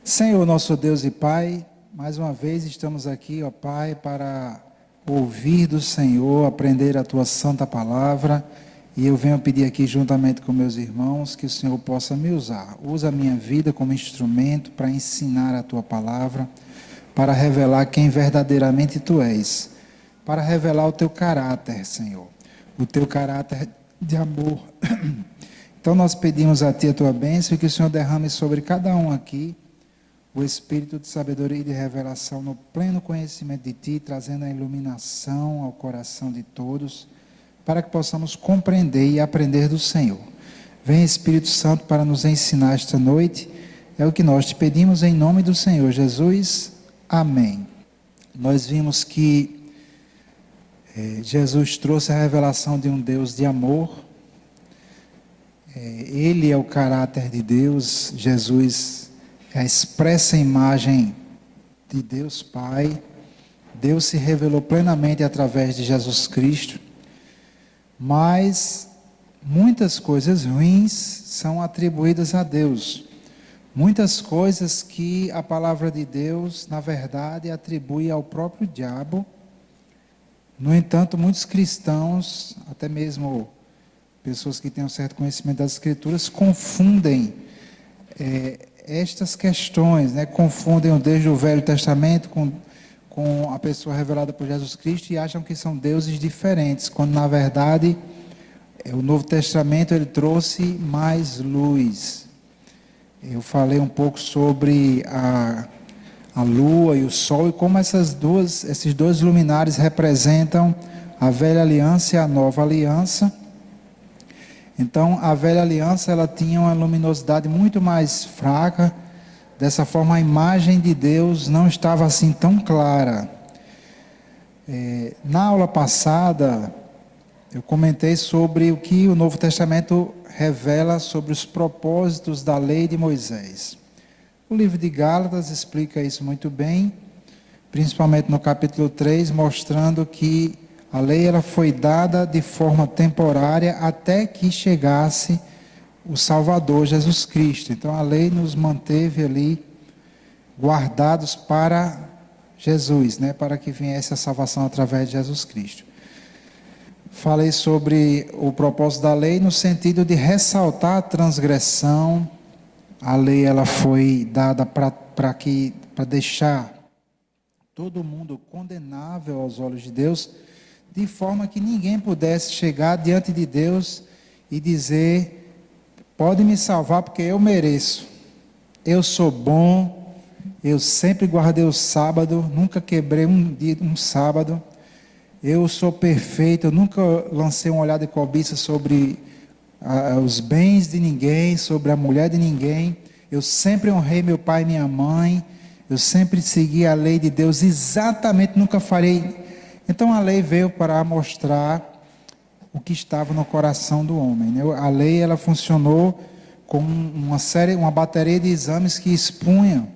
Senhor, nosso Deus e Pai, mais uma vez estamos aqui, ó Pai, para ouvir do Senhor, aprender a Tua santa palavra, e eu venho pedir aqui juntamente com meus irmãos que o Senhor possa me usar. Usa a minha vida como instrumento para ensinar a Tua palavra, para revelar quem verdadeiramente Tu és, para revelar o Teu caráter, Senhor, o Teu caráter de amor. Então nós pedimos a Ti a Tua bênção e que o Senhor derrame sobre cada um aqui o espírito de sabedoria e de revelação no pleno conhecimento de Ti, trazendo a iluminação ao coração de todos, para que possamos compreender e aprender do Senhor. Vem Espírito Santo para nos ensinar esta noite, é o que nós te pedimos em nome do Senhor Jesus. Amém. Nós vimos que Jesus trouxe a revelação de um Deus de amor. Ele é o caráter de Deus. Jesus é a expressa imagem de Deus Pai. Deus se revelou plenamente através de Jesus Cristo, mas muitas coisas ruins são atribuídas a Deus. Muitas coisas que a palavra de Deus, na verdade, atribui ao próprio diabo. No entanto, muitos cristãos, até mesmo pessoas que têm um certo conhecimento das Escrituras, confundem estas questões, confundem o Deus do Velho Testamento com a pessoa revelada por Jesus Cristo e acham que são deuses diferentes, quando na verdade o Novo Testamento ele trouxe mais luz. Eu falei um pouco sobre a lua e o sol e como esses dois luminares representam a velha aliança e a nova aliança. Então, a velha aliança, ela tinha uma luminosidade muito mais fraca. Dessa forma, a imagem de Deus não estava assim tão clara. Na aula passada, eu comentei sobre o que o Novo Testamento revela sobre os propósitos da lei de Moisés. O livro de Gálatas explica isso muito bem, principalmente no capítulo 3, mostrando que a lei ela foi dada de forma temporária até que chegasse o Salvador Jesus Cristo. Então a lei nos manteve ali guardados para Jesus, para que viesse a salvação através de Jesus Cristo. Falei sobre o propósito da lei no sentido de ressaltar a transgressão. A lei ela foi dada para deixar todo mundo condenável aos olhos de Deus, de forma que ninguém pudesse chegar diante de Deus e dizer: pode me salvar porque eu mereço, eu sou bom, eu sempre guardei o sábado, nunca quebrei um sábado, eu sou perfeito, eu nunca lancei um olhar de cobiça sobre os bens de ninguém, sobre a mulher de ninguém, eu sempre honrei meu pai e minha mãe, eu sempre segui a lei de Deus exatamente, nunca farei. Então a lei veio para mostrar o que estava no coração do homem. A lei ela funcionou como uma bateria de exames que expunham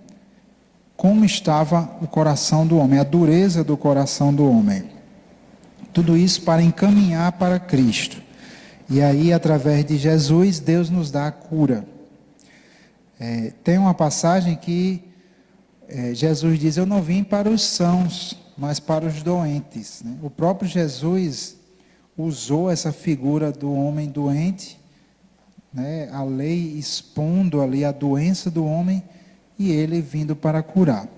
como estava o coração do homem, a dureza do coração do homem. Tudo isso para encaminhar para Cristo. E aí, através de Jesus, Deus nos dá a cura. Tem uma passagem que Jesus diz: eu não vim para os sãos, mas para os doentes. O próprio Jesus usou essa figura do homem doente, a lei expondo ali a doença do homem e ele vindo para curar.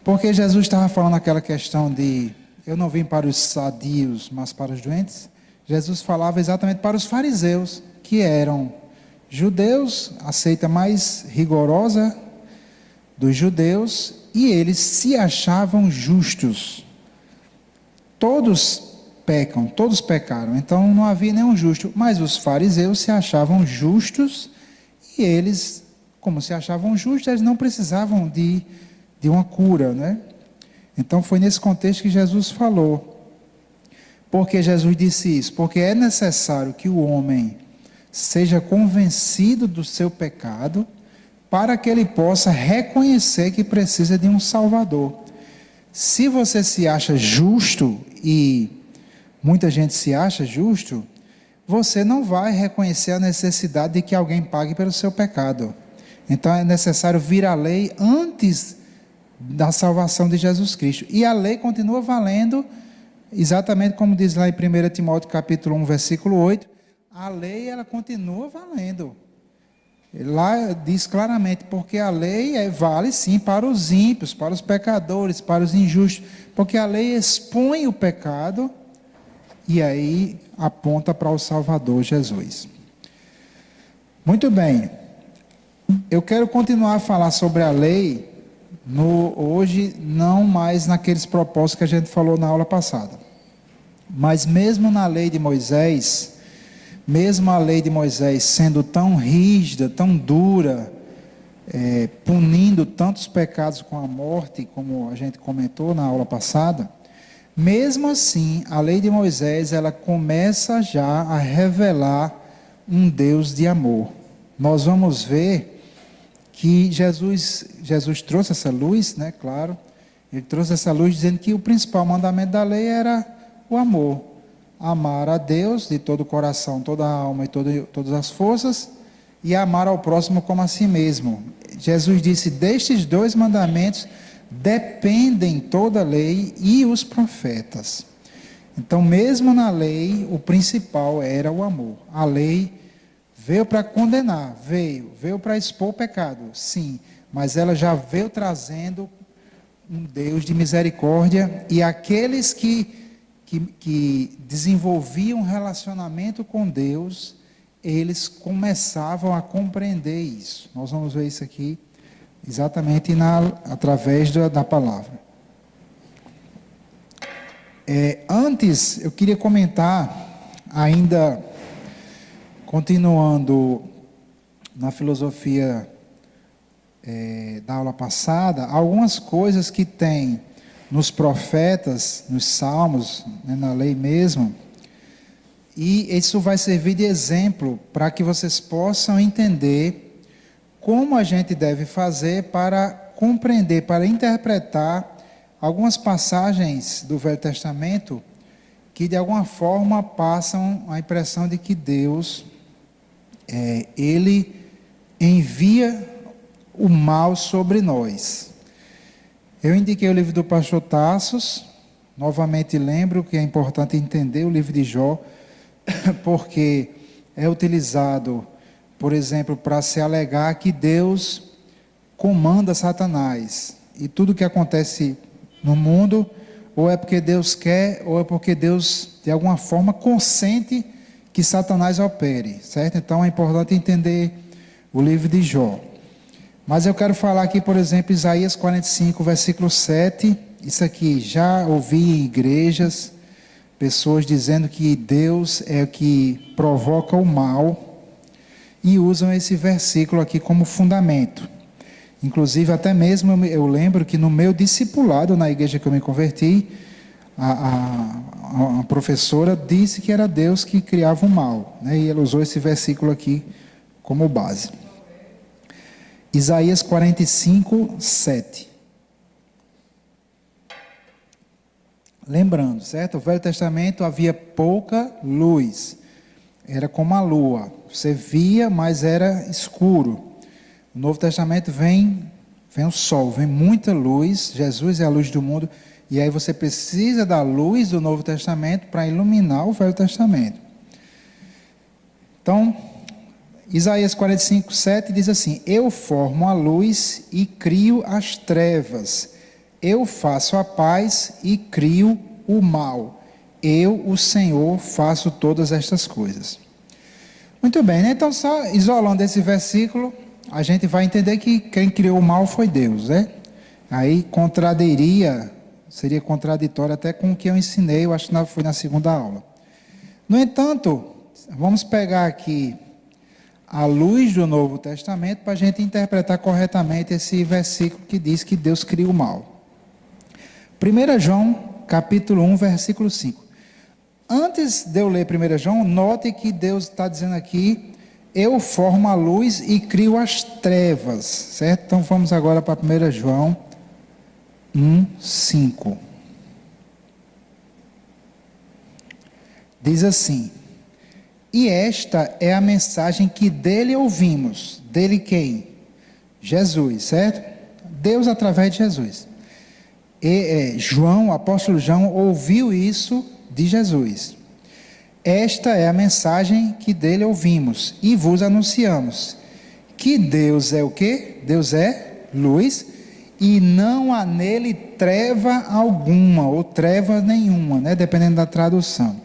Porque Jesus estava falando aquela questão de eu não vim para os sadios, mas para os doentes. Jesus falava exatamente para os fariseus, que eram judeus, a seita mais rigorosa dos judeus, e eles se achavam justos. Todos pecam, todos pecaram, então não havia nenhum justo, mas os fariseus se achavam justos, e eles, como se achavam justos, eles não precisavam de uma cura, Então foi nesse contexto que Jesus falou. Por que Jesus disse isso? Porque é necessário que o homem seja convencido do seu pecado, para que ele possa reconhecer que precisa de um Salvador. Se você se acha justo, e muita gente se acha justo, você não vai reconhecer a necessidade de que alguém pague pelo seu pecado. Então é necessário vir a lei antes da salvação de Jesus Cristo. E a lei continua valendo, exatamente como diz lá em 1 Timóteo capítulo 1, versículo 8, a lei ela continua valendo. Lá diz claramente, porque a lei vale sim para os ímpios, para os pecadores, para os injustos, porque a lei expõe o pecado e aí aponta para o Salvador Jesus. Muito bem, eu quero continuar a falar sobre a lei hoje, não mais naqueles propósitos que a gente falou na aula passada, mas mesmo na lei de Moisés, mesmo a lei de Moisés sendo tão rígida, tão dura, punindo tantos pecados com a morte, como a gente comentou na aula passada, mesmo assim, a lei de Moisés, ela começa já a revelar um Deus de amor. Nós vamos ver que Jesus trouxe essa luz, né, claro, ele trouxe essa luz dizendo que o principal mandamento da lei era o amor. Amar a Deus de todo o coração, toda a alma e todas as forças, e amar ao próximo como a si mesmo. Jesus disse, destes dois mandamentos dependem toda a lei e os profetas. Então, mesmo na lei, o principal era o amor. A lei veio para condenar, veio para expor o pecado, sim, mas ela já veio trazendo um Deus de misericórdia, e aqueles que desenvolviam um relacionamento com Deus, eles começavam a compreender isso. Nós vamos ver isso aqui exatamente através da palavra. Antes, eu queria comentar, ainda continuando na filosofia da aula passada, algumas coisas que tem nos profetas, nos salmos, né, na lei mesmo, e isso vai servir de exemplo para que vocês possam entender como a gente deve fazer para compreender, para interpretar algumas passagens do Velho Testamento que de alguma forma passam a impressão de que Deus, Ele envia o mal sobre nós. Eu indiquei o livro do pastor Tassos, novamente lembro que é importante entender o livro de Jó, porque é utilizado, por exemplo, para se alegar que Deus comanda Satanás, e tudo que acontece no mundo, ou é porque Deus quer, ou é porque Deus, de alguma forma, consente que Satanás opere, certo? Então é importante entender o livro de Jó. Mas eu quero falar aqui, por exemplo, Isaías 45, versículo 7. Isso aqui, já ouvi em igrejas, pessoas dizendo que Deus é o que provoca o mal, e usam esse versículo aqui como fundamento. Inclusive, até mesmo eu lembro que no meu discipulado, na igreja que eu me converti, a professora disse que era Deus que criava o mal, né? E ela usou esse versículo aqui como base. Isaías 45, 7. Lembrando, certo? O Velho Testamento havia pouca luz. Era como a lua. Você via, mas era escuro. No Novo Testamento vem o sol, vem muita luz. Jesus é a luz do mundo. E aí você precisa da luz do Novo Testamento para iluminar o Velho Testamento. Então, Isaías 45, 7 diz assim: eu formo a luz e crio as trevas. Eu faço a paz e crio o mal. Eu, o Senhor, faço todas estas coisas. Muito bem, né? Então, só isolando esse versículo, a gente vai entender que quem criou o mal foi Deus, né? Aí seria contraditório até com o que eu ensinei, eu acho que foi na segunda aula. No entanto, vamos pegar aqui a luz do Novo Testamento para a gente interpretar corretamente esse versículo que diz que Deus cria o mal. 1 João, capítulo 1, versículo 5. Antes de eu ler 1 João, note que Deus está dizendo aqui: eu formo a luz e crio as trevas, certo? Então vamos agora para 1 João 1, 5. Diz assim: e esta é a mensagem que dele ouvimos. Dele quem? Jesus, certo? Deus através de Jesus. João, o apóstolo João, ouviu isso de Jesus. Esta é a mensagem que dele ouvimos e vos anunciamos, que Deus é o quê? Deus é luz, e não há nele treva alguma, ou treva nenhuma, né? Dependendo da tradução.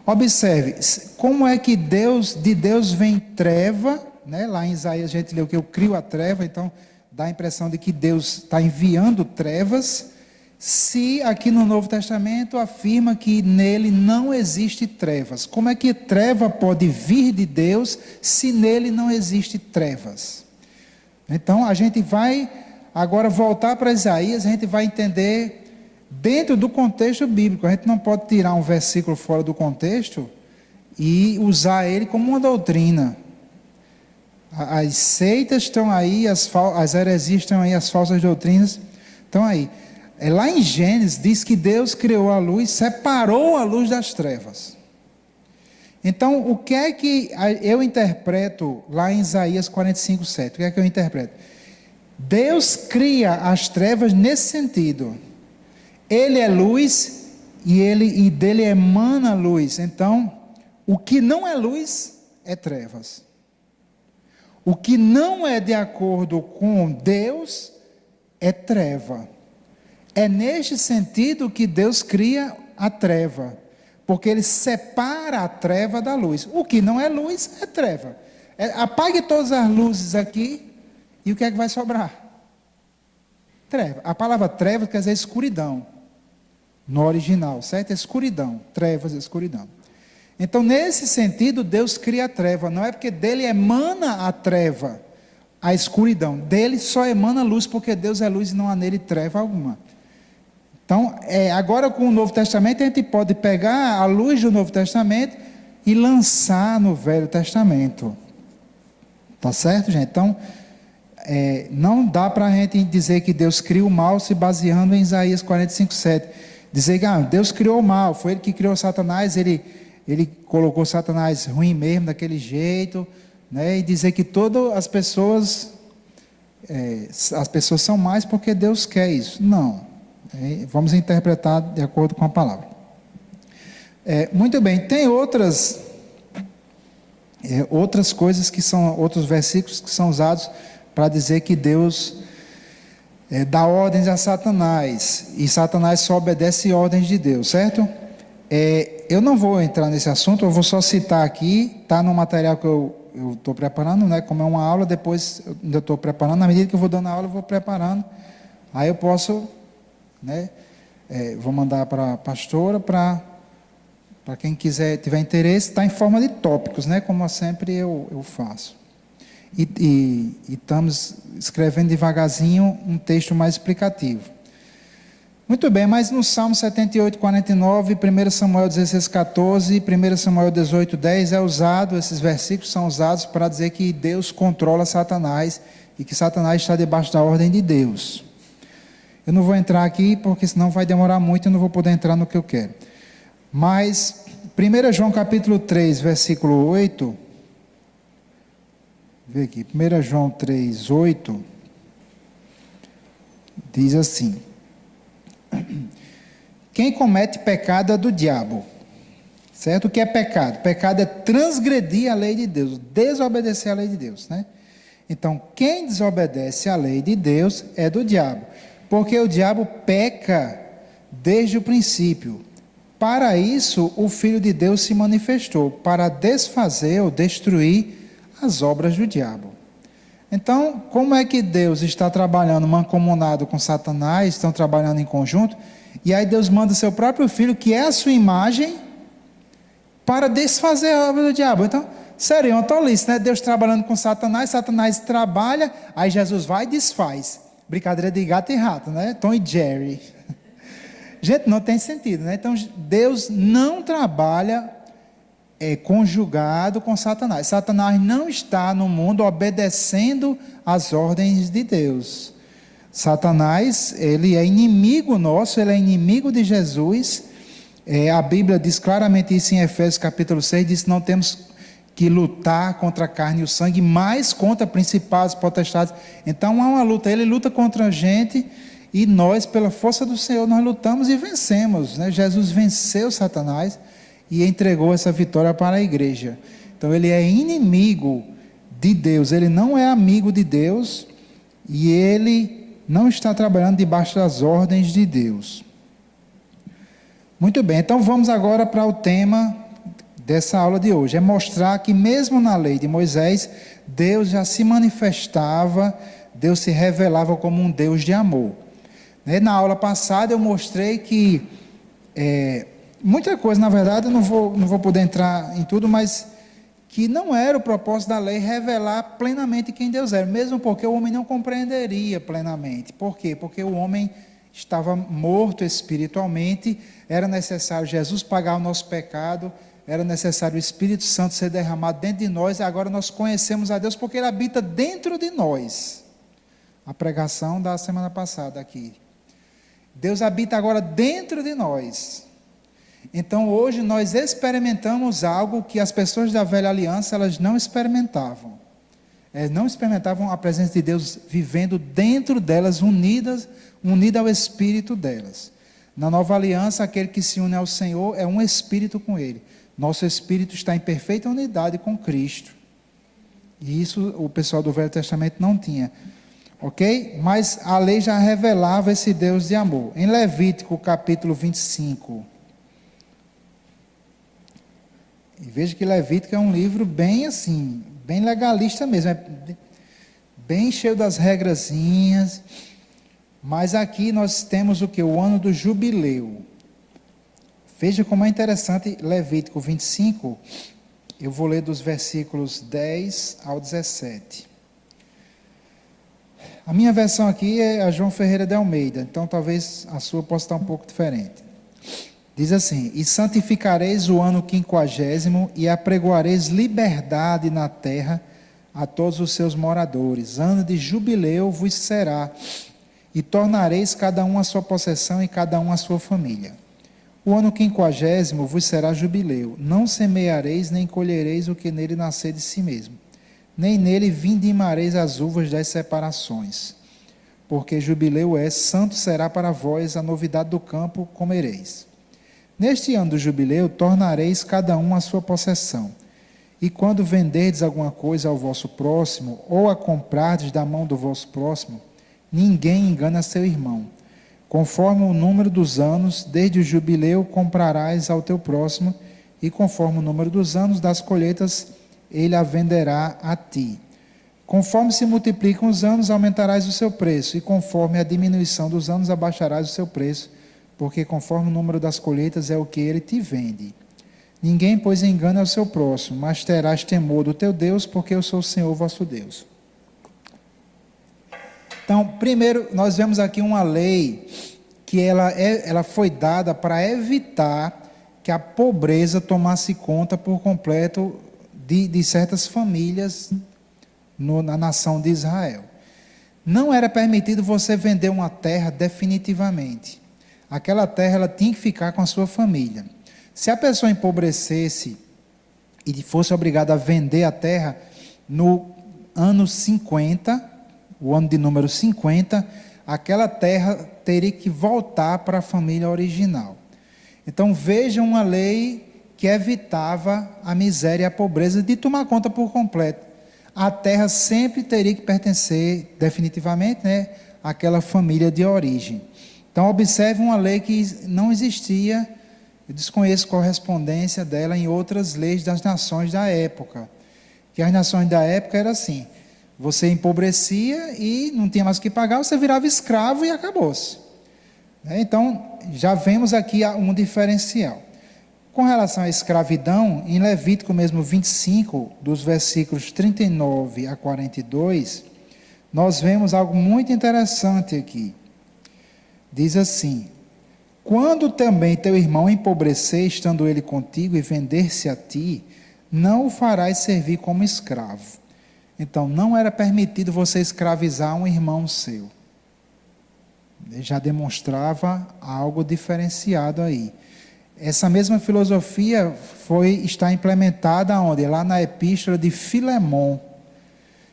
Observe, como é que de Deus vem treva, né? Lá em Isaías a gente leu que eu crio a treva, então dá a impressão de que Deus está enviando trevas, se aqui no Novo Testamento afirma que nele não existe trevas. Como é que treva pode vir de Deus se nele não existe trevas? Então a gente vai agora voltar para Isaías, a gente vai entender dentro do contexto bíblico. A gente não pode tirar um versículo fora do contexto e usar ele como uma doutrina. As seitas estão aí, as heresias estão aí, as falsas doutrinas estão aí. Lá em Gênesis diz que Deus criou a luz, separou a luz das trevas. Então, o que é que eu interpreto lá em Isaías 45:7? O que é que eu interpreto? Deus cria as trevas nesse sentido. Ele é luz e dele emana luz. Então, o que não é luz é trevas. O que não é de acordo com Deus é treva. É neste sentido que Deus cria a treva, porque Ele separa a treva da luz. O que não é luz é treva. Apague todas as luzes aqui e o que é que vai sobrar? Treva. A palavra treva quer dizer escuridão, no original, certo? Escuridão, trevas, escuridão. Então, nesse sentido, Deus cria a treva. Não é porque dele emana a treva, a escuridão. Dele só emana luz, porque Deus é luz e não há nele treva alguma. Então, agora com o Novo Testamento, a gente pode pegar a luz do Novo Testamento e lançar no Velho Testamento. Tá certo, gente? Então, não dá para a gente dizer que Deus cria o mal se baseando em Isaías 45:7. Dizer que Deus criou o mal, foi Ele que criou Satanás, Ele colocou Satanás ruim mesmo, daquele jeito, né? E dizer que todas as pessoas são más porque Deus quer isso. Não. Vamos interpretar de acordo com a palavra. Muito bem, tem outras coisas que são, outros versículos que são usados para dizer que Deus dá ordens a Satanás, e Satanás só obedece ordens de Deus, certo? Eu não vou entrar nesse assunto, eu vou só citar aqui, está no material que eu estou preparando, né? Como é uma aula, depois eu ainda estou preparando, na medida que eu vou dando a aula, eu vou preparando, aí eu posso, né? Vou mandar para a pastora, para quem tiver interesse, está em forma de tópicos, né? Como sempre eu faço. E estamos escrevendo devagarzinho um texto mais explicativo. Muito bem, mas no Salmo 78:49, 1 Samuel 16:14, 1 Samuel 18:10 esses versículos são usados para dizer que Deus controla Satanás e que Satanás está debaixo da ordem de Deus. Eu não vou entrar aqui porque senão vai demorar muito e eu não vou poder entrar no que eu quero. Mas 1 João capítulo 3, versículo 8, vê aqui, 1 João 3:8, diz assim: quem comete pecado é do diabo. Certo? O que é pecado? Pecado é transgredir a lei de Deus, desobedecer a lei de Deus, né? Então, quem desobedece a lei de Deus é do diabo, porque o diabo peca desde o princípio. Para isso, o Filho de Deus se manifestou, para desfazer ou destruir as obras do diabo. Então, como é que Deus está trabalhando mancomunado com Satanás, estão trabalhando em conjunto, e aí Deus manda seu próprio Filho, que é a sua imagem, para desfazer a obra do diabo? Então, seria uma tolice, né? Deus trabalhando com Satanás, Satanás trabalha, aí Jesus vai e desfaz. Brincadeira de gato e rato, né? Tom e Jerry. Gente, não tem sentido, né? Então, Deus não trabalha conjugado com Satanás. Satanás não está no mundo obedecendo às ordens de Deus. Satanás, ele é inimigo nosso, ele é inimigo de Jesus. A Bíblia diz claramente isso em Efésios capítulo 6, diz que não temos que lutar contra a carne e o sangue, mais contra principados, potestades. Então há uma luta, ele luta contra a gente e nós, pela força do Senhor, nós lutamos e vencemos, né? Jesus venceu Satanás e entregou essa vitória para a igreja. Então ele é inimigo de Deus, ele não é amigo de Deus e ele não está trabalhando debaixo das ordens de Deus. Muito bem, então vamos agora para o tema dessa aula de hoje, é mostrar que mesmo na lei de Moisés, Deus já se manifestava, Deus se revelava como um Deus de amor. Na aula passada eu mostrei que muita coisa, na verdade, eu não vou poder entrar em tudo, mas que não era o propósito da lei revelar plenamente quem Deus era, mesmo porque o homem não compreenderia plenamente. Por quê? Porque o homem estava morto espiritualmente, era necessário Jesus pagar o nosso pecado, era necessário o Espírito Santo ser derramado dentro de nós, e agora nós conhecemos a Deus porque Ele habita dentro de nós. A pregação da semana passada aqui. Deus habita agora dentro de nós. Então hoje nós experimentamos algo que as pessoas da velha aliança, elas não experimentavam. Elas não experimentavam a presença de Deus vivendo dentro delas, unida ao Espírito delas. Na nova aliança, aquele que se une ao Senhor é um Espírito com Ele. Nosso espírito está em perfeita unidade com Cristo. E isso o pessoal do Velho Testamento não tinha. Ok? Mas a lei já revelava esse Deus de amor. Em Levítico capítulo 25. E veja que Levítico é um livro bem assim, bem legalista mesmo. É bem cheio das regrazinhas. Mas aqui nós temos o que? O ano do jubileu. Veja como é interessante Levítico 25, eu vou ler dos versículos 10 ao 17. A minha versão aqui é a João Ferreira de Almeida, então talvez a sua possa estar um pouco diferente. Diz assim: e santificareis o ano 50 e apregoareis liberdade na terra a todos os seus moradores. Ano de jubileu vos será, e tornareis cada um a sua possessão e cada um a sua família. O ano 50 vos será jubileu, não semeareis nem colhereis o que nele nascer de si mesmo, nem nele vindimareis as uvas das separações, porque jubileu é, santo será para vós, a novidade do campo comereis. Neste ano do jubileu tornareis cada um a sua possessão, e quando venderdes alguma coisa ao vosso próximo, ou a comprardes da mão do vosso próximo, ninguém engana seu irmão. Conforme o número dos anos, desde o jubileu comprarás ao teu próximo, e conforme o número dos anos das colheitas, ele a venderá a ti. Conforme se multiplicam os anos, aumentarás o seu preço, e conforme a diminuição dos anos, abaixarás o seu preço, porque conforme o número das colheitas é o que ele te vende. Ninguém, pois, engana o seu próximo, mas terás temor do teu Deus, porque eu sou o Senhor vosso Deus. Então, primeiro, nós vemos aqui uma lei que ela foi dada para evitar que a pobreza tomasse conta por completo de certas famílias na nação de Israel. Não era permitido você vender uma terra definitivamente. Aquela terra ela tinha que ficar com a sua família. Se a pessoa empobrecesse e fosse obrigada a vender a terra no ano 50, o ano de número 50, aquela terra teria que voltar para a família original. Então vejam uma lei que evitava a miséria e a pobreza de tomar conta por completo. A terra sempre teria que pertencer definitivamente, né, àquela família de origem. Então observe uma lei que não existia, eu desconheço correspondência dela em outras leis das nações da época. Que as nações da época era assim: você empobrecia e não tinha mais o que pagar, você virava escravo e acabou-se. Então, já vemos aqui um diferencial. Com relação à escravidão, em Levítico mesmo 25, dos versículos 39 a 42, nós vemos algo muito interessante aqui. Diz assim: quando também teu irmão empobrecer, estando ele contigo, e vender-se a ti, não o farás servir como escravo. Então, não era permitido você escravizar um irmão seu. Ele já demonstrava algo diferenciado aí. Essa mesma filosofia está implementada onde? Lá na epístola de Filemon.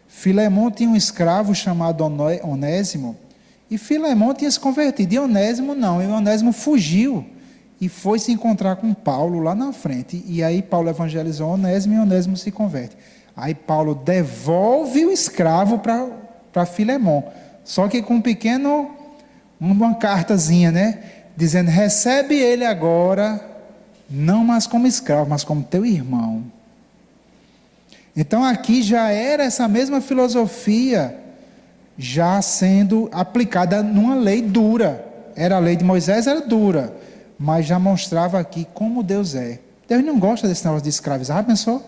Filemon tinha um escravo chamado Onésimo, e Filemon tinha se convertido, e Onésimo não, e Onésimo fugiu, e foi se encontrar com Paulo lá na frente, e aí Paulo evangelizou Onésimo, e Onésimo se converte. Aí Paulo devolve o escravo para Filemon, só que com uma cartazinha, né, dizendo, recebe ele agora, não mais como escravo, mas como teu irmão. Então aqui já era essa mesma filosofia, já sendo aplicada numa lei dura. A lei de Moisés era dura, mas já mostrava aqui como Deus é. Deus não gosta desse negócio de escravizar, pensou?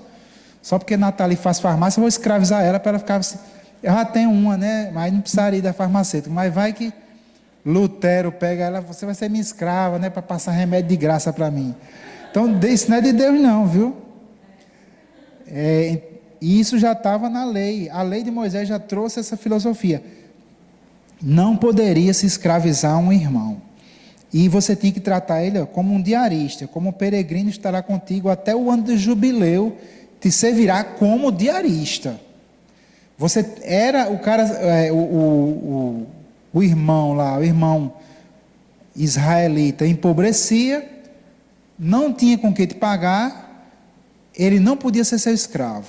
Só porque Nathalie faz farmácia, eu vou escravizar ela para ela ficar assim. Eu já tenho uma, né? Mas não precisaria da farmacêutica. Mas vai que Lutero pega ela, você vai ser minha escrava, né? Para passar remédio de graça para mim. Então, isso não é de Deus não, viu? E isso já estava na lei. A lei de Moisés já trouxe essa filosofia. Não poderia se escravizar um irmão. E você tinha que tratar ele como um diarista, como um peregrino, estará contigo até o ano de jubileu, te servirá como diarista. Você era o cara, o irmão lá, o irmão israelita empobrecia, não tinha com que te pagar, ele não podia ser seu escravo.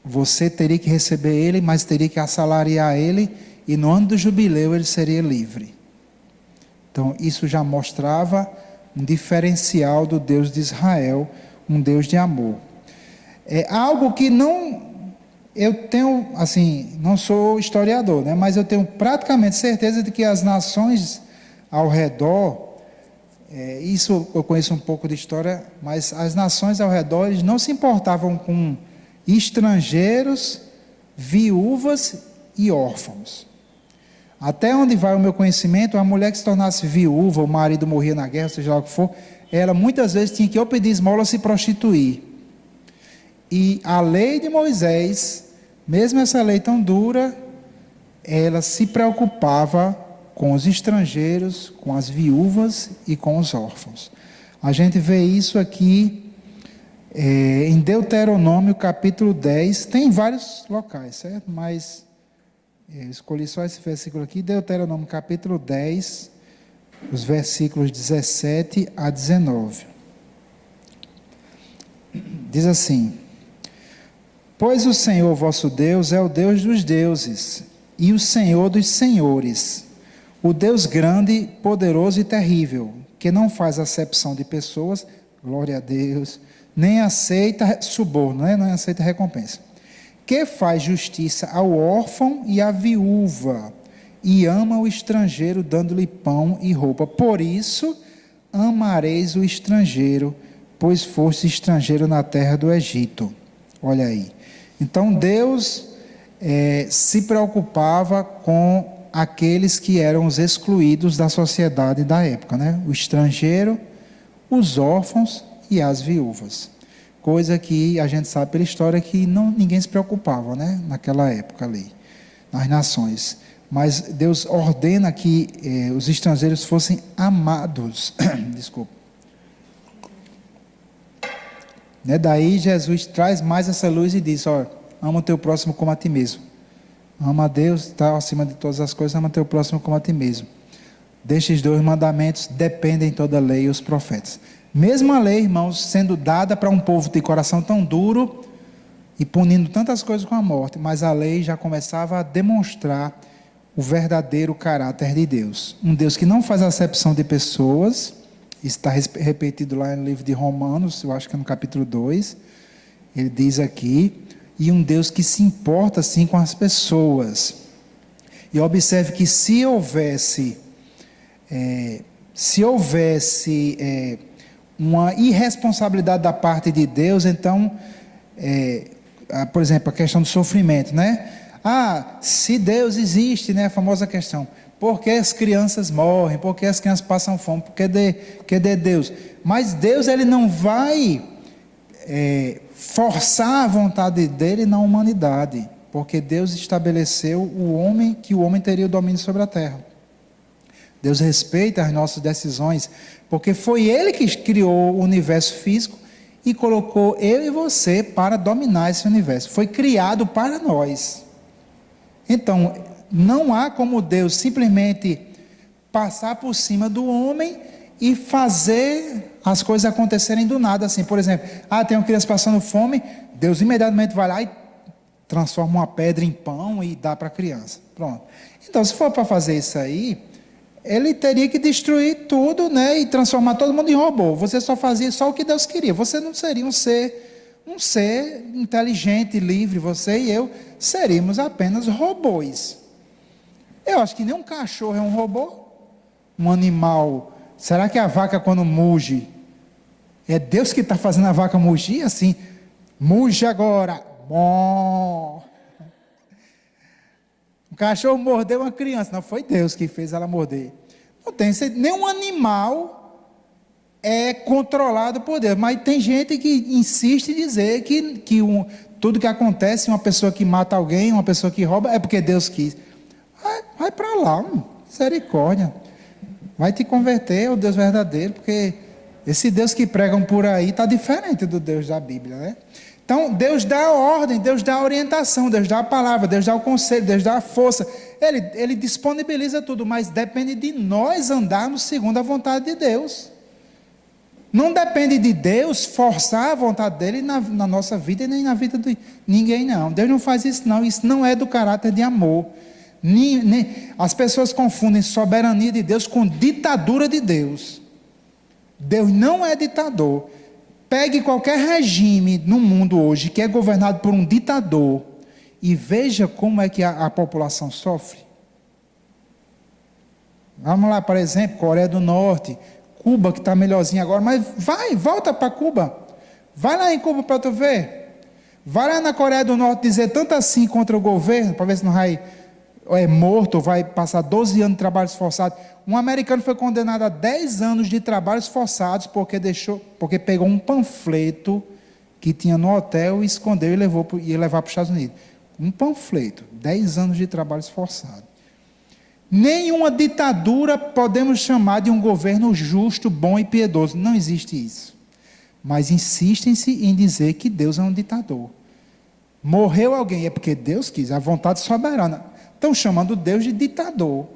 Você teria que receber ele, mas teria que assalariar ele, e no ano do jubileu ele seria livre. Então isso já mostrava um diferencial do Deus de Israel, um Deus de amor. É algo que eu tenho, assim, não sou historiador, né, mas eu tenho praticamente certeza de que as nações ao redor, isso eu conheço um pouco de história, mas as nações ao redor, eles não se importavam com estrangeiros, viúvas e órfãos. Até onde vai o meu conhecimento, a mulher que se tornasse viúva, o marido morria na guerra, seja lá o que for, ela muitas vezes tinha que ou pedir esmola ou se prostituir. E a lei de Moisés, mesmo essa lei tão dura, ela se preocupava com os estrangeiros, com as viúvas e com os órfãos. A gente vê isso aqui em Deuteronômio capítulo 10, tem vários locais, certo? Mas eu escolhi só esse versículo aqui, Deuteronômio capítulo 10, os versículos 17 a 19. Diz assim: pois o Senhor vosso Deus é o Deus dos deuses e o Senhor dos senhores, o Deus grande, poderoso e terrível, que não faz acepção de pessoas, glória a Deus, nem aceita suborno, né? Não aceita recompensa, que faz justiça ao órfão e à viúva, e ama o estrangeiro, dando-lhe pão e roupa. Por isso amareis o estrangeiro, pois foste estrangeiro na terra do Egito. Olha aí. Então Deus se preocupava com aqueles que eram os excluídos da sociedade da época, né? O estrangeiro, os órfãos e as viúvas. Coisa que a gente sabe pela história que ninguém se preocupava, né? Naquela época ali, nas nações. Mas Deus ordena que os estrangeiros fossem amados. Desculpa. Né? Daí Jesus traz mais essa luz e diz: ó, ama o teu próximo como a ti mesmo. Ama a Deus, está acima de todas as coisas, ama o teu próximo como a ti mesmo. Destes dois mandamentos dependem toda a lei e os profetas. Mesmo a lei, irmãos, sendo dada para um povo de coração tão duro e punindo tantas coisas com a morte, mas a lei já começava a demonstrar o verdadeiro caráter de Deus. Um Deus que não faz acepção de pessoas, isso está repetido lá no livro de Romanos, eu acho que é no capítulo 2, ele diz aqui, e um Deus que se importa sim com as pessoas. E observe que se houvesse uma irresponsabilidade da parte de Deus, então, por exemplo, a questão do sofrimento, né? Se Deus existe, né? A famosa questão, por que as crianças morrem, por que as crianças passam fome, por que de Deus? Mas Deus, ele não vai forçar a vontade dele na humanidade, porque Deus estabeleceu que o homem teria o domínio sobre a terra. Deus respeita as nossas decisões, porque foi Ele que criou o universo físico e colocou eu e você para dominar esse universo. Foi criado para nós. Então, não há como Deus simplesmente passar por cima do homem e fazer as coisas acontecerem do nada, assim. Por exemplo, tem uma criança passando fome, Deus imediatamente vai lá e transforma uma pedra em pão e dá para a criança. Pronto. Então, se for para fazer isso aí, Ele teria que destruir tudo, né, e transformar todo mundo em robô. Você só fazia só o que Deus queria. Você não seria um ser inteligente, livre. Você e eu seríamos apenas robôs. Eu acho que nem um cachorro é um robô, um animal. Será que a vaca, quando muge, é Deus que está fazendo a vaca mugir assim? Muge agora. Bom. Um cachorro mordeu uma criança. Não foi Deus que fez ela morder. Não tem, nenhum animal é controlado por Deus. Mas tem gente que insiste em dizer que tudo que acontece, uma pessoa que mata alguém, uma pessoa que rouba, é porque Deus quis. Vai para lá, misericórdia. Vai te converter ao Deus verdadeiro, porque esse Deus que pregam por aí está diferente do Deus da Bíblia, né? Então, Deus dá a ordem, Deus dá a orientação, Deus dá a palavra, Deus dá o conselho, Deus dá a força. Ele disponibiliza tudo, mas depende de nós andarmos segundo a vontade de Deus. Não depende de Deus forçar a vontade dele na nossa vida e nem na vida de ninguém, não. Deus não faz isso, não. Isso não é do caráter de amor. As pessoas confundem soberania de Deus com ditadura de Deus. Deus não é ditador. Pegue qualquer regime no mundo hoje que é governado por um ditador e veja como é que a população sofre. Vamos lá, por exemplo, Coreia do Norte, Cuba, que está melhorzinho agora, mas volta para Cuba. Vai lá em Cuba para tu ver. Vai lá na Coreia do Norte dizer tanto assim contra o governo, para ver se não vai morto, vai passar 12 anos de trabalhos forçados. Um americano foi condenado a 10 anos de trabalhos forçados porque pegou um panfleto que tinha no hotel e escondeu e ia levar para os Estados Unidos. Um panfleto, 10 anos de trabalhos forçados. Nenhuma ditadura podemos chamar de um governo justo, bom e piedoso. Não existe isso. Mas insistem-se em dizer que Deus é um ditador. Morreu alguém, é porque Deus quis, a vontade soberana. Estão chamando Deus de ditador.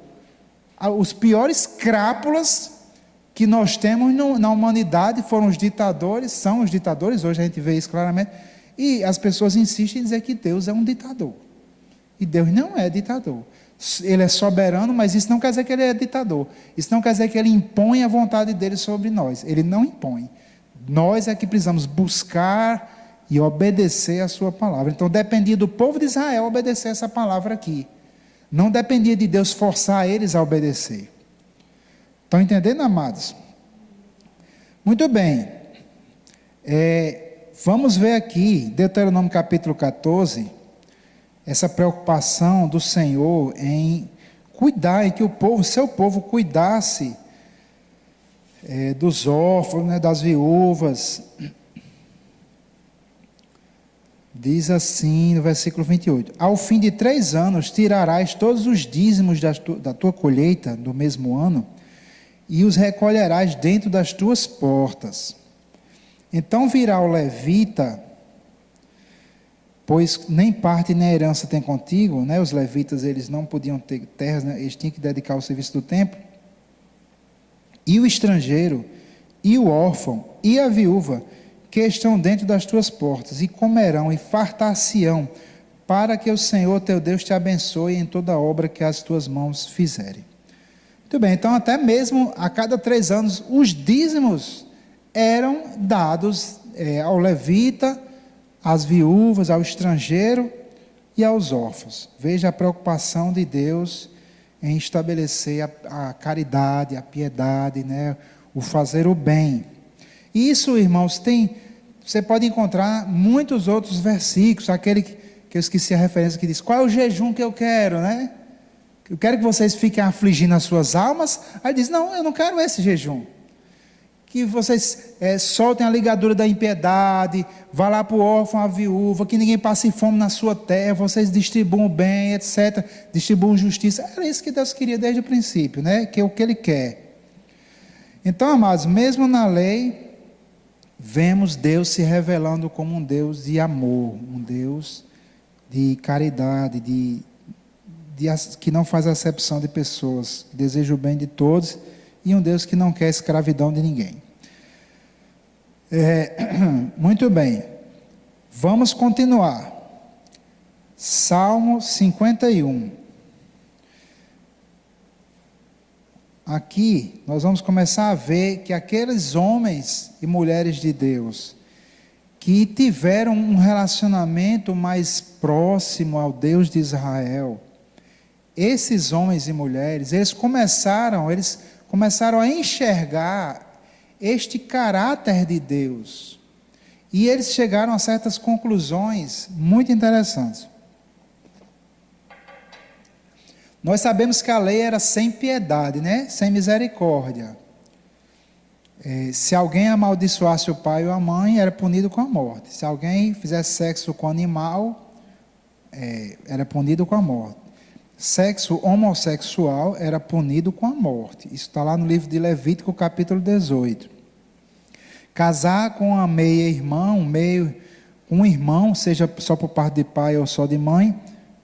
Os piores crápulas que nós temos na humanidade foram os ditadores, são os ditadores, hoje a gente vê isso claramente, e as pessoas insistem em dizer que Deus é um ditador. E Deus não é ditador. Ele é soberano, mas isso não quer dizer que ele é ditador. Isso não quer dizer que ele impõe a vontade dele sobre nós. Ele não impõe. Nós é que precisamos buscar e obedecer a sua palavra. Então dependia do povo de Israel obedecer essa palavra aqui. Não dependia de Deus forçar eles a obedecer. Estão entendendo, amados? Muito bem. Vamos ver aqui, Deuteronômio capítulo 14, essa preocupação do Senhor em cuidar, em que seu povo cuidasse dos órfãos, né, das viúvas. Diz assim no versículo 28, ao fim de 3 anos tirarás todos os dízimos da tua colheita do mesmo ano e os recolherás dentro das tuas portas. Então virá o levita, pois nem parte nem herança tem contigo, né? Os levitas eles não podiam ter terras, né? Eles tinham que dedicar ao serviço do templo. E o estrangeiro, e o órfão, e a viúva, que estão dentro das tuas portas, e comerão e fartar-se-ão, para que o Senhor teu Deus te abençoe em toda obra que as tuas mãos fizerem. Muito bem, então até mesmo a cada 3 anos, os dízimos eram dados ao levita, às viúvas, ao estrangeiro e aos órfãos. Veja a preocupação de Deus em estabelecer a caridade, a piedade, né? O fazer o bem. Isso, irmãos, você pode encontrar muitos outros versículos, aquele que eu esqueci a referência, que diz, qual é o jejum que eu quero, né? Eu quero que vocês fiquem afligindo as suas almas. Aí diz, não, eu não quero esse jejum. que vocês soltem a ligadura da impiedade, vá lá para o órfão, a viúva, que ninguém passe fome na sua terra, vocês distribuam bem, etc., distribuam justiça. Era isso que Deus queria desde o princípio, né? Que é o que Ele quer. Então, amados, mesmo na lei, vemos Deus se revelando como um Deus de amor, um Deus de caridade, que não faz acepção de pessoas, que deseja o bem de todos, e um Deus que não quer escravidão de ninguém. Muito bem, vamos continuar. Salmo 51. Aqui nós vamos começar a ver que aqueles homens e mulheres de Deus que tiveram um relacionamento mais próximo ao Deus de Israel, esses homens e mulheres, eles começaram a enxergar este caráter de Deus, e eles chegaram a certas conclusões muito interessantes. Nós sabemos que a lei era sem piedade, né? Sem misericórdia. Se alguém amaldiçoasse o pai ou a mãe, era punido com a morte. Se alguém fizesse sexo com animal, era punido com a morte. Sexo homossexual era punido com a morte. Isso está lá no livro de Levítico, capítulo 18. Casar com uma meia-irmã, um irmão, seja só por parte de pai ou só de mãe,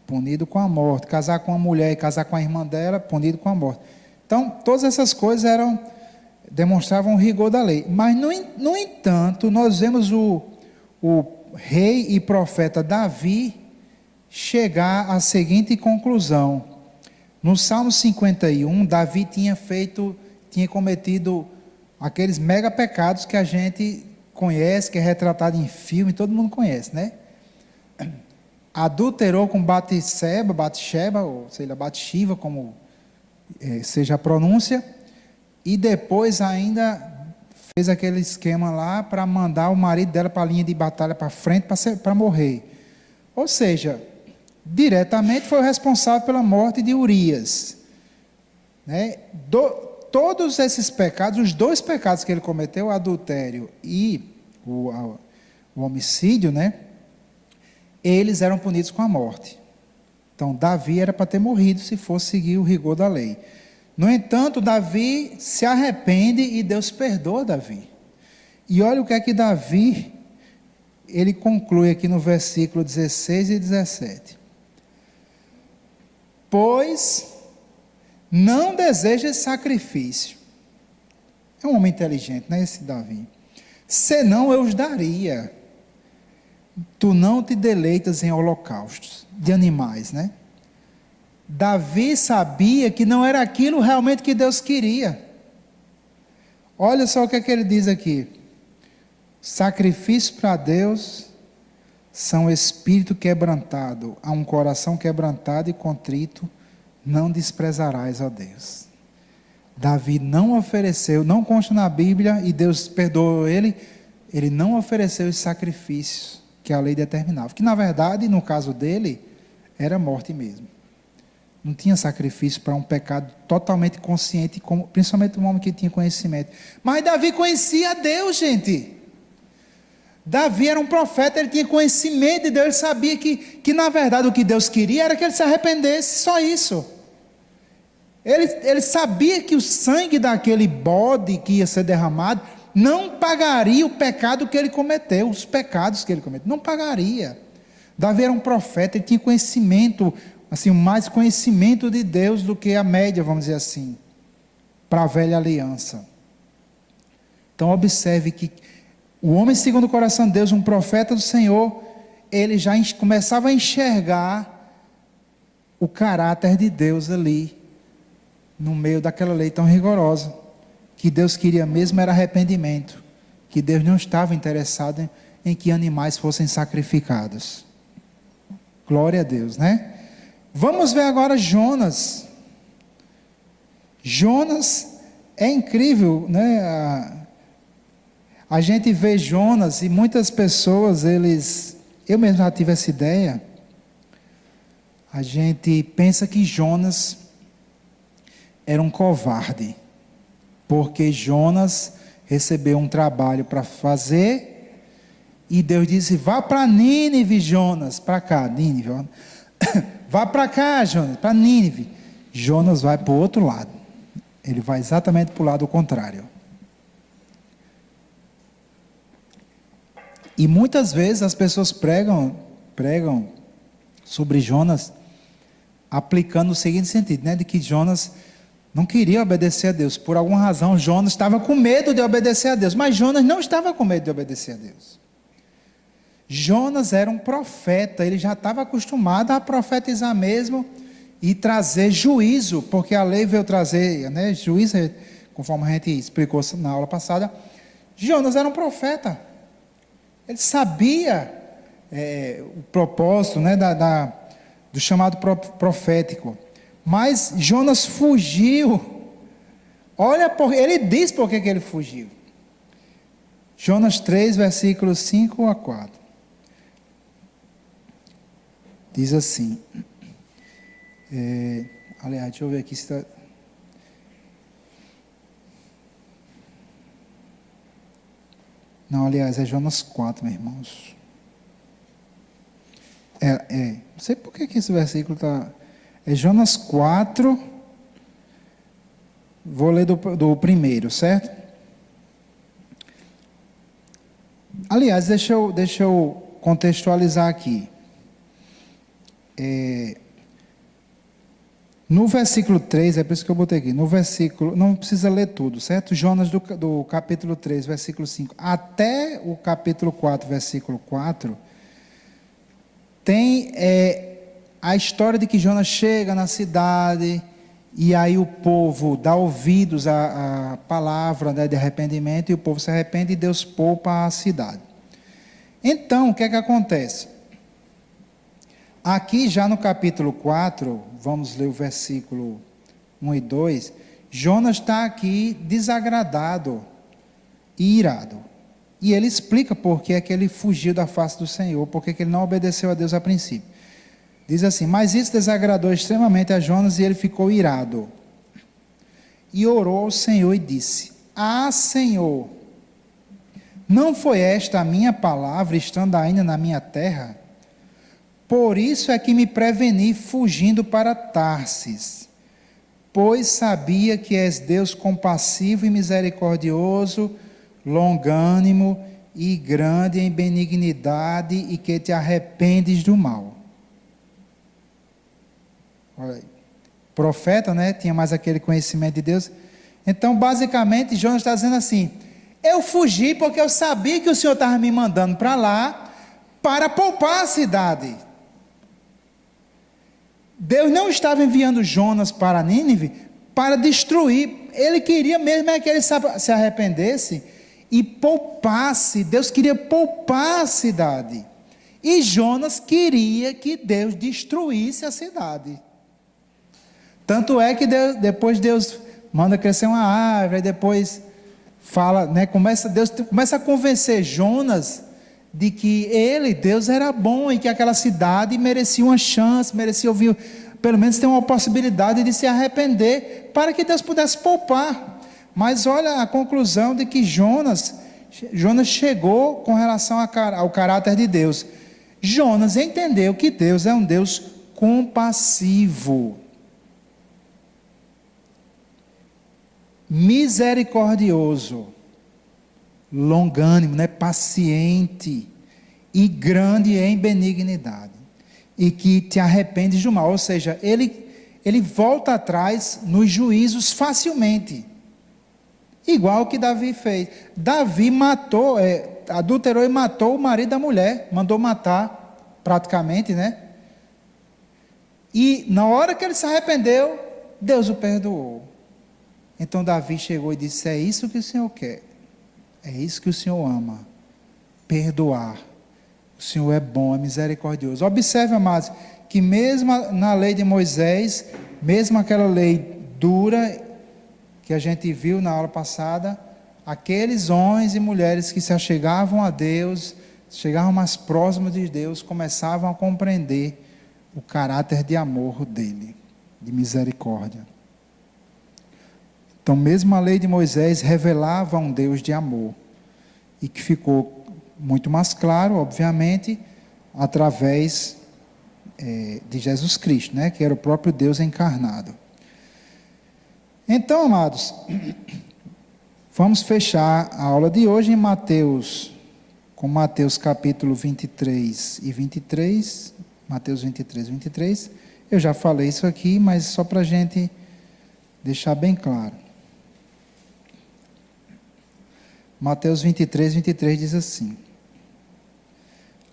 punido com a morte. Casar com uma mulher e casar com a irmã dela, punido com a morte. Então, todas essas coisas demonstravam o rigor da lei. Mas, no entanto, nós vemos o rei e profeta Davi chegar à seguinte conclusão. No Salmo 51, Davi tinha cometido aqueles mega pecados que a gente conhece, que é retratado em filme, todo mundo conhece, né? Adulterou com Batseba, ou sei lá, Batshiva, como seja a pronúncia, e depois ainda fez aquele esquema lá para mandar o marido dela para a linha de batalha para frente para morrer. Ou seja, diretamente foi o responsável pela morte de Urias, né? Todos esses pecados, os dois pecados que ele cometeu, o adultério e o homicídio, né? Eles eram punidos com a morte. Então, Davi era para ter morrido se fosse seguir o rigor da lei. No entanto, Davi se arrepende e Deus perdoa Davi. E olha o que é que Davi, ele conclui aqui no versículo 16 e 17. Pois não desejas sacrifício. É um homem inteligente, não é esse Davi? Senão eu os daria. Tu não te deleitas em holocaustos de animais, né? Davi sabia que não era aquilo realmente que Deus queria. Olha só o que é que ele diz aqui. Sacrifícios para Deus são espírito quebrantado, a um coração quebrantado e contrito, não desprezarás, ó Deus. Davi não ofereceu, não consta na Bíblia, e Deus perdoou ele não ofereceu os sacrifícios que a lei determinava, que na verdade, no caso dele, era morte mesmo. Não tinha sacrifício para um pecado totalmente consciente, principalmente um homem que tinha conhecimento. Mas Davi conhecia Deus, gente. Davi era um profeta, ele tinha conhecimento de Deus, ele sabia que na verdade o que Deus queria era que ele se arrependesse, só isso. Ele sabia que o sangue daquele bode que ia ser derramado não pagaria o pecado que ele cometeu, os pecados que ele cometeu, não pagaria. Davi era um profeta, ele tinha conhecimento, assim, mais conhecimento de Deus do que a média, vamos dizer assim, para a velha aliança. Então observe que o homem segundo o coração de Deus, um profeta do Senhor, ele já começava a enxergar o caráter de Deus ali, no meio daquela lei tão rigorosa. Que Deus queria mesmo era arrependimento, que Deus não estava interessado em que animais fossem sacrificados. Glória a Deus, né? Vamos ver agora Jonas. Jonas é incrível, né? A gente vê Jonas e muitas pessoas, eu mesmo já tive essa ideia, a gente pensa que Jonas era um covarde, porque Jonas recebeu um trabalho para fazer, e Deus disse: vá para Nínive, Jonas, para cá, Nínive, ó. Vá para cá, Jonas, para Nínive. Jonas vai para o outro lado, ele vai exatamente para o lado contrário. E muitas vezes as pessoas pregam sobre Jonas, aplicando o seguinte sentido, né, de que Jonas não queria obedecer a Deus. Por alguma razão, Jonas estava com medo de obedecer a Deus. Mas Jonas não estava com medo de obedecer a Deus. Jonas era um profeta, ele já estava acostumado a profetizar mesmo e trazer juízo, porque a lei veio trazer, né, juízo, conforme a gente explicou na aula passada. Jonas era um profeta. Ele sabia o propósito, né, do chamado profético. Mas Jonas fugiu. Olha, ele diz por que ele fugiu. Jonas 3, versículos 5 a 4. Diz assim. Aliás, deixa eu ver aqui se está... Não, aliás, é Jonas 4, meus irmãos. Não sei por que esse versículo está... É Jonas 4, vou ler do primeiro, certo? Aliás, deixa eu contextualizar aqui. No versículo 3, é por isso que eu botei aqui, no versículo, não precisa ler tudo, certo? Jonas do capítulo 3, versículo 5, até o capítulo 4, versículo 4, tem a história de que Jonas chega na cidade, e aí o povo dá ouvidos à palavra, né, de arrependimento, e o povo se arrepende e Deus poupa a cidade. Então, o que é que acontece? Aqui já no capítulo 4, vamos ler o versículo 1 e 2, Jonas está aqui desagradado e irado. E ele explica por que é que ele fugiu da face do Senhor, por que ele não obedeceu a Deus a princípio. Diz assim: mas isso desagradou extremamente a Jonas e ele ficou irado. E orou ao Senhor e disse: ah, Senhor, não foi esta a minha palavra estando ainda na minha terra? Por isso é que me preveni fugindo para Tarsis, pois sabia que és Deus compassivo e misericordioso, longânimo e grande em benignidade e que te arrependes do mal. Olha aí. Profeta, né? Tinha mais aquele conhecimento de Deus. Então, basicamente, Jonas está dizendo assim: eu fugi porque eu sabia que o Senhor estava me mandando para lá para poupar a cidade. Deus não estava enviando Jonas para Nínive para destruir. Ele queria mesmo que ele se arrependesse e poupasse. Deus queria poupar a cidade. E Jonas queria que Deus destruísse a cidade. Tanto é que depois Deus manda crescer uma árvore, depois fala, né, Deus começa a convencer Jonas de que Deus era bom e que aquela cidade merecia uma chance, merecia ouvir, pelo menos ter uma possibilidade de se arrepender, para que Deus pudesse poupar. Mas olha a conclusão de que Jonas chegou com relação ao caráter de Deus. Jonas entendeu que Deus é um Deus compassivo, misericordioso, longânimo, né, paciente e grande em benignidade, e que te arrependes do mal. Ou seja, ele volta atrás nos juízos facilmente, igual que Davi fez. Davi adulterou e matou o marido da mulher, mandou matar praticamente, né? E na hora que ele se arrependeu, Deus o perdoou. Então Davi chegou e disse: é isso que o Senhor quer, é isso que o Senhor ama, perdoar. O Senhor é bom, é misericordioso. Observe, amados, que mesmo na lei de Moisés, mesmo aquela lei dura que a gente viu na aula passada, aqueles homens e mulheres que se achegavam a Deus, chegavam mais próximos de Deus, começavam a compreender o caráter de amor dele, de misericórdia. Então, mesmo a lei de Moisés revelava um Deus de amor, e que ficou muito mais claro, obviamente, através de Jesus Cristo, né? Que era o próprio Deus encarnado. Então, amados, vamos fechar a aula de hoje em Mateus, com Mateus capítulo 23 e 23, Mateus 23 e 23. Eu já falei isso aqui, mas só para a gente deixar bem claro. Mateus 23, 23 diz assim: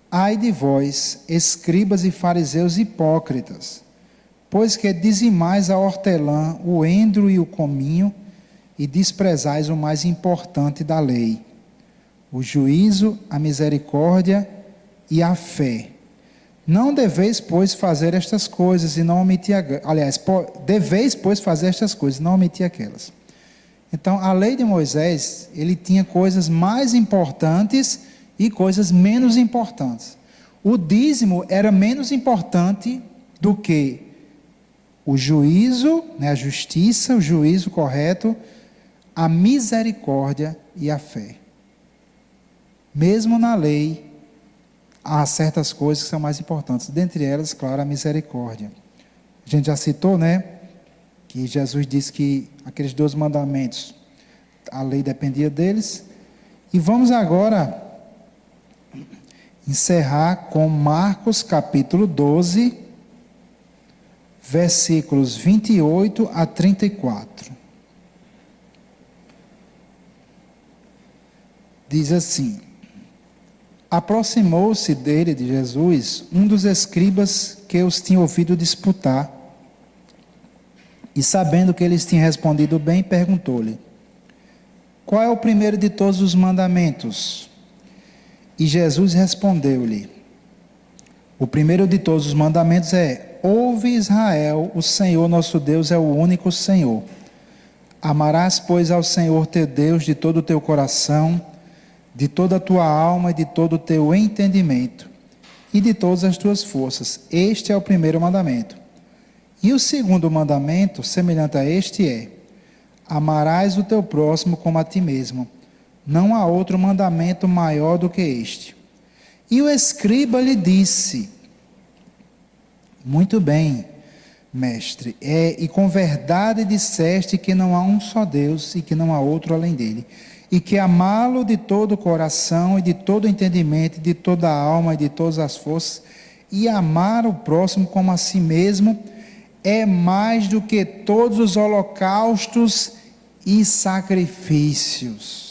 Ai de vós, escribas e fariseus hipócritas, pois que dizimais a hortelã, o endro e o cominho, e desprezais o mais importante da lei, o juízo, a misericórdia e a fé. Não deveis, pois, fazer estas coisas e não omitir... deveis, pois, fazer estas coisas e não omitir aquelas. Então, a lei de Moisés, ele tinha coisas mais importantes e coisas menos importantes. O dízimo era menos importante do que o juízo, né, a justiça, o juízo correto, a misericórdia e a fé. Mesmo na lei, há certas coisas que são mais importantes. Dentre elas, claro, a misericórdia. A gente já citou, né, que Jesus disse que aqueles 12 mandamentos, a lei dependia deles. E vamos agora encerrar com Marcos capítulo 12, versículos 28 a 34. Diz assim: Aproximou-se dele, de Jesus, um dos escribas que os tinha ouvido disputar, e sabendo que eles tinham respondido bem, perguntou-lhe: Qual é o primeiro de todos os mandamentos? E Jesus respondeu-lhe: O primeiro de todos os mandamentos é: Ouve, Israel, o Senhor nosso Deus é o único Senhor. Amarás, pois, ao Senhor teu Deus de todo o teu coração, de toda a tua alma e de todo o teu entendimento, e de todas as tuas forças. Este é o primeiro mandamento. E o segundo mandamento, semelhante a este, é: Amarás o teu próximo como a ti mesmo. Não há outro mandamento maior do que este. E o escriba lhe disse: Muito bem, mestre, e com verdade disseste que não há um só Deus e que não há outro além dele, e que amá-lo de todo o coração e de todo o entendimento, de toda a alma e de todas as forças, e amar o próximo como a si mesmo, é mais do que todos os holocaustos e sacrifícios.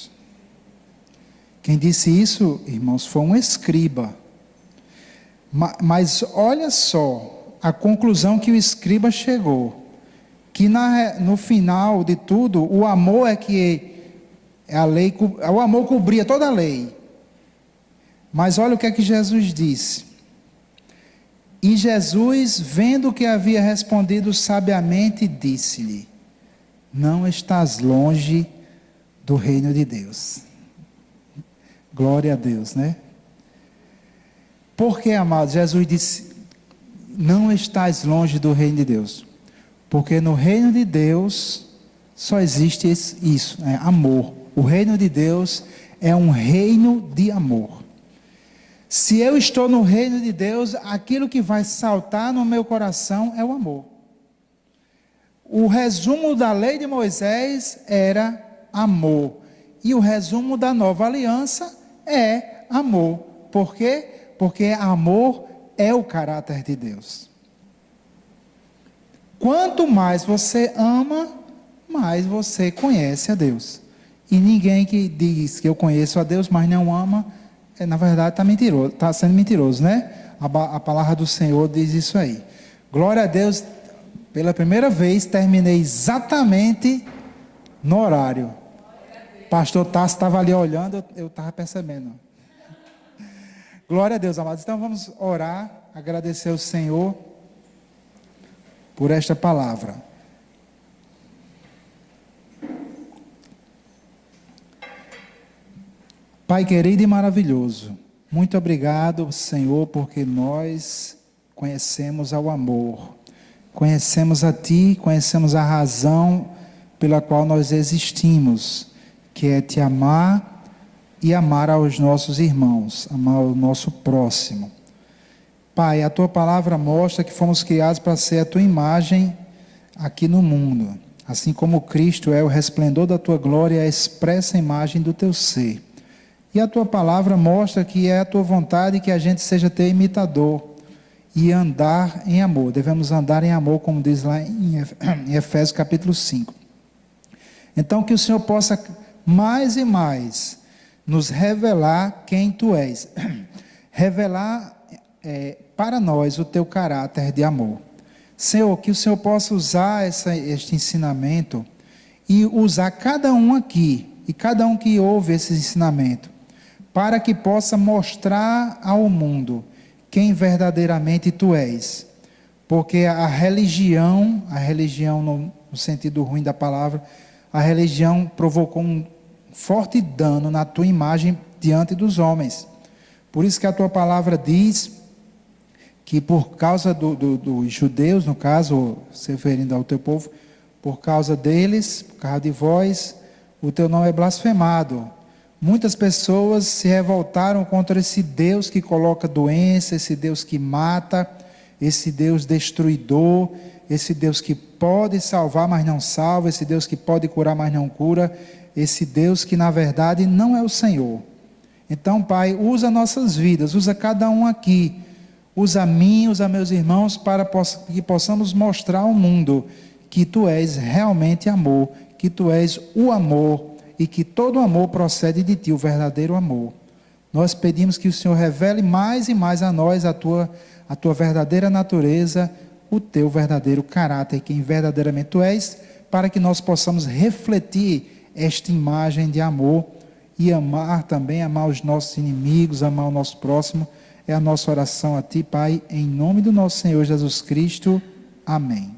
Quem disse isso, irmãos, foi um escriba. Mas olha só a conclusão que o escriba chegou, que no final de tudo, o amor é que a lei, o amor cobria toda a lei. Mas olha o que é que Jesus disse. E Jesus, vendo que havia respondido sabiamente, disse-lhe: Não estás longe do reino de Deus. Glória a Deus, né? Por que, amados, Jesus disse: Não estás longe do reino de Deus? Porque no reino de Deus só existe isso, amor. O reino de Deus é um reino de amor. Se eu estou no reino de Deus, aquilo que vai saltar no meu coração é o amor. O resumo da lei de Moisés era amor. E o resumo da nova aliança é amor. Por quê? Porque amor é o caráter de Deus. Quanto mais você ama, mais você conhece a Deus. E ninguém que diz que eu conheço a Deus, mas não ama, na verdade está sendo mentiroso, né? A palavra do Senhor diz isso aí. Glória a Deus, pela primeira vez terminei exatamente no horário. Pastor Tassi estava ali olhando, eu estava percebendo. Glória a Deus, amados. Então vamos orar, agradecer ao Senhor por esta palavra. Pai querido e maravilhoso, muito obrigado, Senhor, porque nós conhecemos ao amor, conhecemos a Ti, conhecemos a razão pela qual nós existimos, que é te amar e amar aos nossos irmãos, amar o nosso próximo. Pai, a tua palavra mostra que fomos criados para ser a tua imagem aqui no mundo, assim como Cristo é o resplendor da tua glória e a expressa imagem do teu ser. E a tua palavra mostra que é a tua vontade que a gente seja teu imitador e andar em amor. Devemos andar em amor, como diz lá em Efésios capítulo 5. Então que o Senhor possa mais e mais nos revelar quem tu és. Revelar para nós o teu caráter de amor. Senhor, que o Senhor possa usar este ensinamento e usar cada um aqui e cada um que ouve esse ensinamento, para que possa mostrar ao mundo quem verdadeiramente tu és. Porque a religião no sentido ruim da palavra, a religião provocou um forte dano na tua imagem diante dos homens. Por isso que a tua palavra diz que por causa dos judeus, no caso, se referindo ao teu povo, por causa deles, por causa de vós, o teu nome é blasfemado. Muitas pessoas se revoltaram contra esse Deus que coloca doença, esse Deus que mata, esse Deus destruidor, esse Deus que pode salvar, mas não salva, esse Deus que pode curar, mas não cura, esse Deus que na verdade não é o Senhor. Então, Pai, usa nossas vidas, usa cada um aqui, usa a mim, usa meus irmãos, para que possamos mostrar ao mundo que tu és realmente amor, que tu és o amor e que todo amor procede de ti, o verdadeiro amor. Nós pedimos que o Senhor revele mais e mais a nós a tua verdadeira natureza, o teu verdadeiro caráter, quem verdadeiramente tu és, para que nós possamos refletir esta imagem de amor e amar também, amar os nossos inimigos, amar o nosso próximo. É a nossa oração a ti, Pai, em nome do nosso Senhor Jesus Cristo. Amém.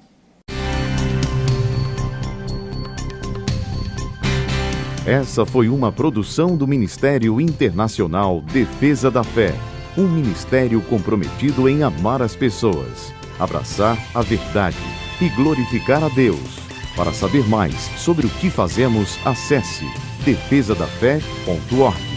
Essa foi uma produção do Ministério Internacional Defesa da Fé, um ministério comprometido em amar as pessoas, abraçar a verdade e glorificar a Deus. Para saber mais sobre o que fazemos, acesse defesadafé.org.